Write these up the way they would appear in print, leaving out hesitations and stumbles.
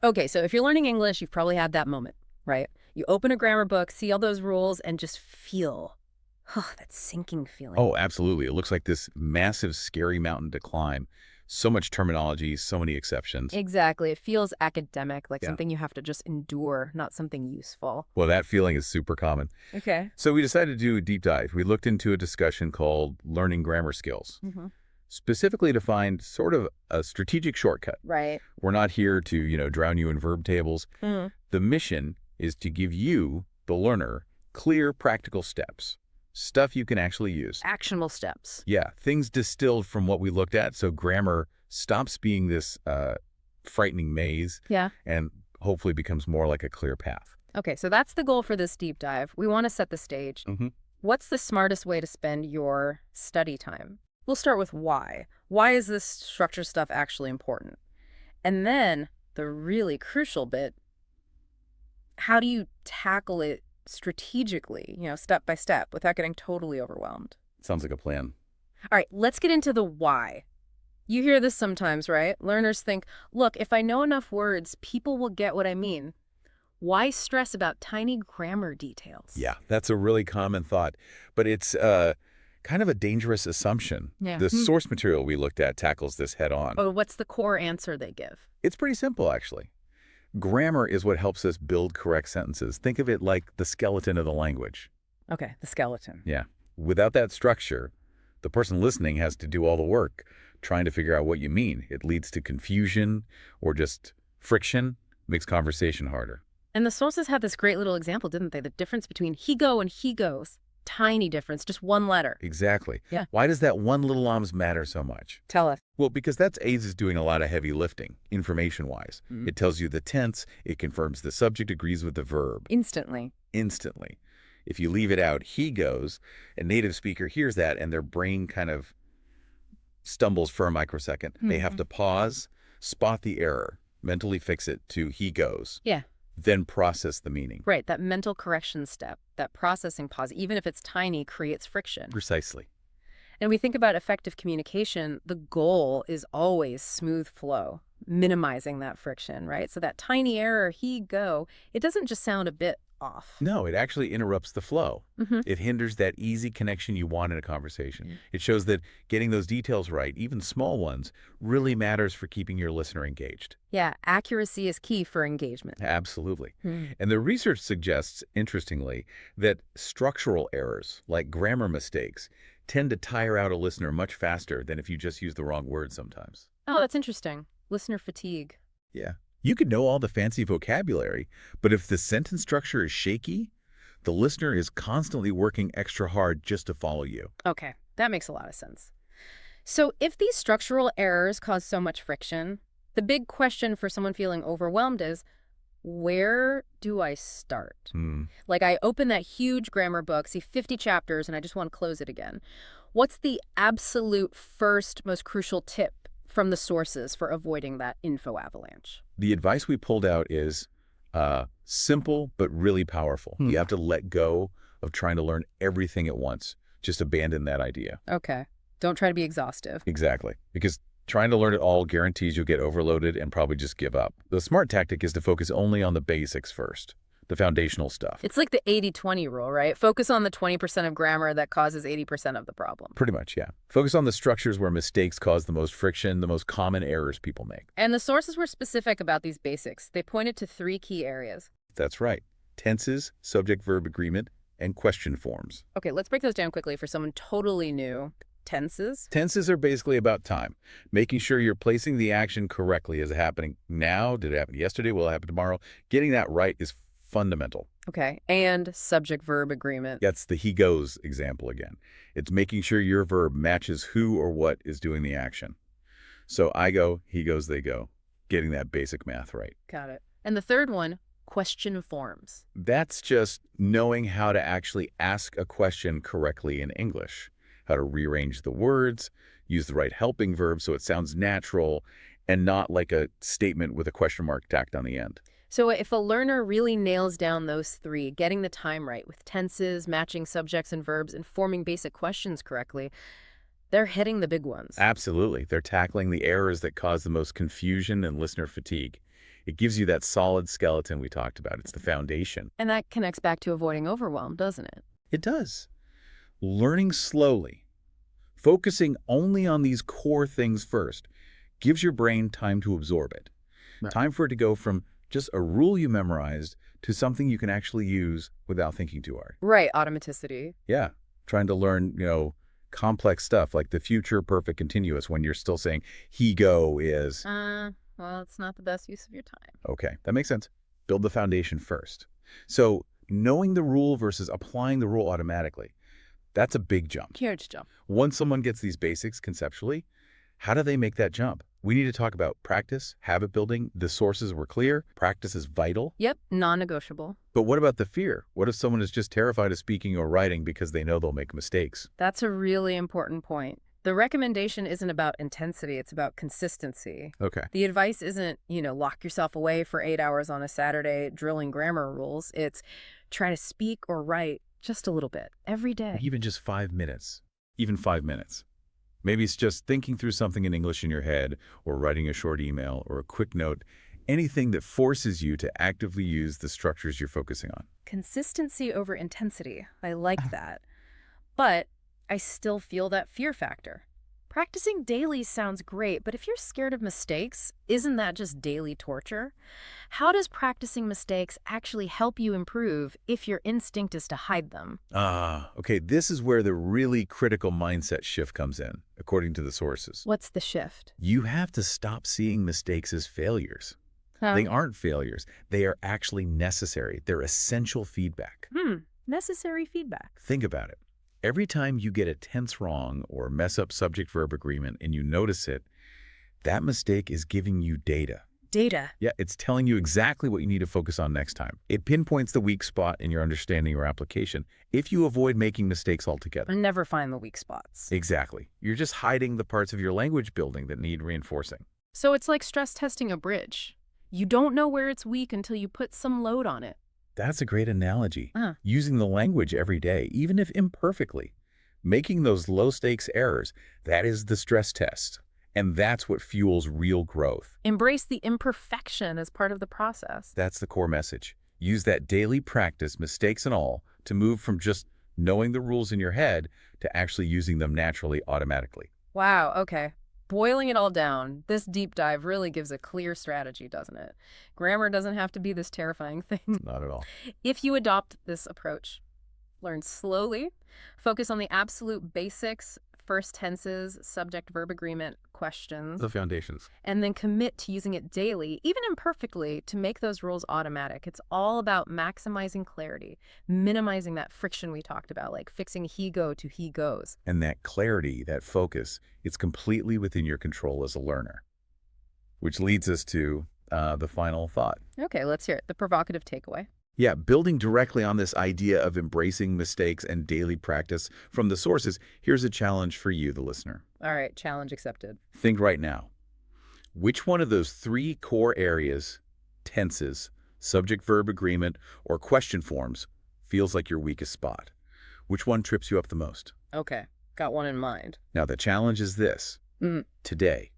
Okay, so if you're learning English, you've probably had that moment, right? You open a grammar book, see all those rules, and just feel, oh, that sinking feeling. Oh, absolutely. It looks like this massive, scary mountain to climb. So much terminology, so many exceptions. Exactly. It feels academic, like Yeah. something you have to just endure, not something useful. Well, that feeling is super common. Okay. So we decided to do a deep dive. We looked into a discussion called Learning Grammar Skills, Hmm. specifically to find sort of a strategic shortcut. Right. We're not here to, drown you in verb tables. Hmm. The mission is to give you, the learner, clear, practical steps, stuff you can actually use. Actionable steps. Yeah, things distilled from what we looked at, so grammar stops being this frightening maze Yeah. and hopefully becomes more like a clear path. Okay, so that's the goal for this deep dive. We want to set the stage. Hmm. What's the smartest way to spend your study time? We'll start with why. Why is this structure stuff actually important? And then the really crucial bit, how do you tackle it strategically, step by step without getting totally overwhelmed? Sounds like a plan. All right, let's get into the why. You hear this sometimes, right? Learners think, look, if I know enough words, people will get what I mean. Why stress about tiny grammar details? Yeah, that's a really common thought, but it's kind of a dangerous assumption. Yeah. The source material we looked at tackles this head on. Oh, what's the core answer they give? It's pretty simple, actually. Grammar is what helps us build correct sentences. Think of it like the skeleton of the language. Okay, the skeleton. Yeah. Without that structure, the person listening has to do all the work, trying to figure out what you mean. It leads to confusion or just friction, makes conversation harder. And the sources had this great little example, didn't they? The difference between he go and he goes. Tiny difference, just one letter. Exactly. Yeah. Why does that one little ums matter so much? Tell us. Well, because that's A's is doing a lot of heavy lifting, information-wise. Mm. It tells you the tense, it confirms the subject agrees with the verb. Instantly. Instantly. If you leave it out, he goes, a native speaker hears that and their brain kind of stumbles for a microsecond. They have to pause, spot the error, mentally fix it to he goes. Yeah. Then process the meaning. Right, that mental correction step, that processing pause, even if it's tiny, creates friction. Precisely. And we think about effective communication, the goal is always smooth flow, minimizing that friction, right? So that tiny error, he go, it doesn't just sound a bit off. No, it actually interrupts the flow. Mm-hmm. It hinders that easy connection you want in a conversation. It shows that getting those details right, even small ones, really matters for keeping your listener engaged. Yeah, accuracy is key for engagement. Absolutely. Mm. And the research suggests, interestingly, that structural errors, like grammar mistakes, tend to tire out a listener much faster than if you just use the wrong word sometimes. Oh, that's interesting. Listener fatigue. Yeah. You could know all the fancy vocabulary, but if the sentence structure is shaky, the listener is constantly working extra hard just to follow you. Okay, that makes a lot of sense. So if these structural errors cause so much friction, the big question for someone feeling overwhelmed is, where do I start? Like I open that huge grammar book, see 50 chapters, and I just want to close it again. What's the absolute first, most crucial tip from the sources for avoiding that info avalanche? The advice we pulled out is simple but really powerful. You have to let go of trying to learn everything at once. Just abandon that idea. Okay. Don't try to be exhaustive. Exactly. Because trying to learn it all guarantees you'll get overloaded and probably just give up. The smart tactic is to focus only on the basics first, the foundational stuff. It's like the 80-20 rule, right? Focus on the 20% of grammar that causes 80% of the problem. Pretty much, yeah. Focus on the structures where mistakes cause the most friction, the most common errors people make. And the sources were specific about these basics. They pointed to 3 key areas. That's right. Tenses, subject-verb agreement, and question forms. Okay, let's break those down quickly for someone totally new. Tenses. Tenses are basically about time, making sure you're placing the action correctly. Is it happening now? Did it happen yesterday? Will it happen tomorrow? Getting that right is fundamental. Okay, and subject-verb agreement. That's the he goes example again. It's making sure your verb matches who or what is doing the action. So I go, he goes, they go. Getting that basic math right. Got it. And the third one, question forms. That's just knowing how to actually ask a question correctly in English, how to rearrange the words, use the right helping verb so it sounds natural and not like a statement with a question mark tacked on the end. So if a learner really nails down those 3, getting the time right with tenses, matching subjects and verbs, and forming basic questions correctly, they're hitting the big ones. Absolutely. They're tackling the errors that cause the most confusion and listener fatigue. It gives you that solid skeleton we talked about. It's the foundation. And that connects back to avoiding overwhelm, doesn't it? It does. Learning slowly, focusing only on these core things first, gives your brain time to absorb it. Right. Time for it to go from just a rule you memorized to something you can actually use without thinking too hard. Right, automaticity. Yeah, trying to learn, complex stuff like the future perfect continuous when you're still saying he go is. Well, it's not the best use of your time. Okay, that makes sense. Build the foundation first. So knowing the rule versus applying the rule automatically, that's a big jump. Huge jump. Once someone gets these basics conceptually, how do they make that jump? We need to talk about practice, habit building. The sources were clear. Practice is vital. Yep, non-negotiable. But what about the fear? What if someone is just terrified of speaking or writing because they know they'll make mistakes? That's a really important point. The recommendation isn't about intensity, it's about consistency. Okay. The advice isn't, lock yourself away for 8 hours on a Saturday drilling grammar rules. It's try to speak or write just a little bit every day. Even just 5 minutes. Even 5 minutes. Maybe it's just thinking through something in English in your head, or writing a short email, or a quick note, anything that forces you to actively use the structures you're focusing on. Consistency over intensity. I like that. But I still feel that fear factor. Practicing daily sounds great, but if you're scared of mistakes, isn't that just daily torture? How does practicing mistakes actually help you improve if your instinct is to hide them? Okay, this is where the really critical mindset shift comes in, according to the sources. What's the shift? You have to stop seeing mistakes as failures. They aren't failures. They are actually necessary. They're essential feedback. Necessary feedback. Think about it. Every time you get a tense wrong or mess up subject-verb agreement and you notice it, that mistake is giving you data. Data. Yeah, it's telling you exactly what you need to focus on next time. It pinpoints the weak spot in your understanding or application if you avoid making mistakes altogether. I never find the weak spots. Exactly. You're just hiding the parts of your language building that need reinforcing. So it's like stress testing a bridge. You don't know where it's weak until you put some load on it. That's a great analogy. Using the language every day, even if imperfectly. Making those low-stakes errors, that is the stress test. And that's what fuels real growth. Embrace the imperfection as part of the process. That's the core message. Use that daily practice, mistakes and all, to move from just knowing the rules in your head to actually using them naturally, automatically. Wow, okay. Boiling it all down, this deep dive really gives a clear strategy, doesn't it? Grammar doesn't have to be this terrifying thing. Not at all. If you adopt this approach, learn slowly, focus on the absolute basics, first tenses, subject-verb agreement, questions, The foundations. and then commit to using it daily, even imperfectly, to make those rules automatic. It's all about maximizing clarity, minimizing that friction we talked about, like fixing he go to he goes. And that clarity, that focus, it's completely within your control as a learner. Which leads us to the final thought. Okay, let's hear it. The provocative takeaway. Yeah, building directly on this idea of embracing mistakes and daily practice from the sources, here's a challenge for you, the listener. All right, challenge accepted. Think right now. Which one of those 3 core areas, tenses, subject-verb agreement, or question forms, feels like your weakest spot? Which one trips you up the most? Okay, got one in mind. Now, the challenge is this. Today,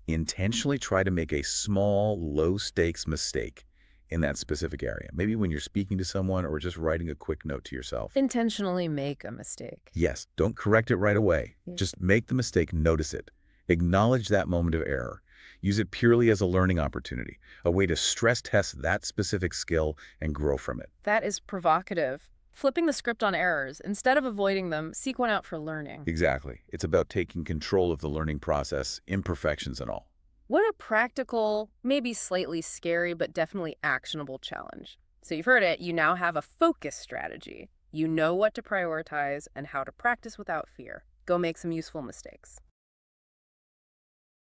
intentionally try to make a small, low-stakes mistake in that specific area. Maybe when you're speaking to someone or just writing a quick note to yourself. Intentionally make a mistake. Yes, don't correct it right away. Just make the mistake, notice it. Acknowledge that moment of error. Use it purely as a learning opportunity, a way to stress test that specific skill and grow from it. That is provocative. Flipping the script on errors. Instead of avoiding them, seek one out for learning. Exactly. It's about taking control of the learning process, imperfections and all. What a practical, maybe slightly scary, but definitely actionable challenge. So you've heard it, you now have a focus strategy. You know what to prioritize and how to practice without fear. Go make some useful mistakes.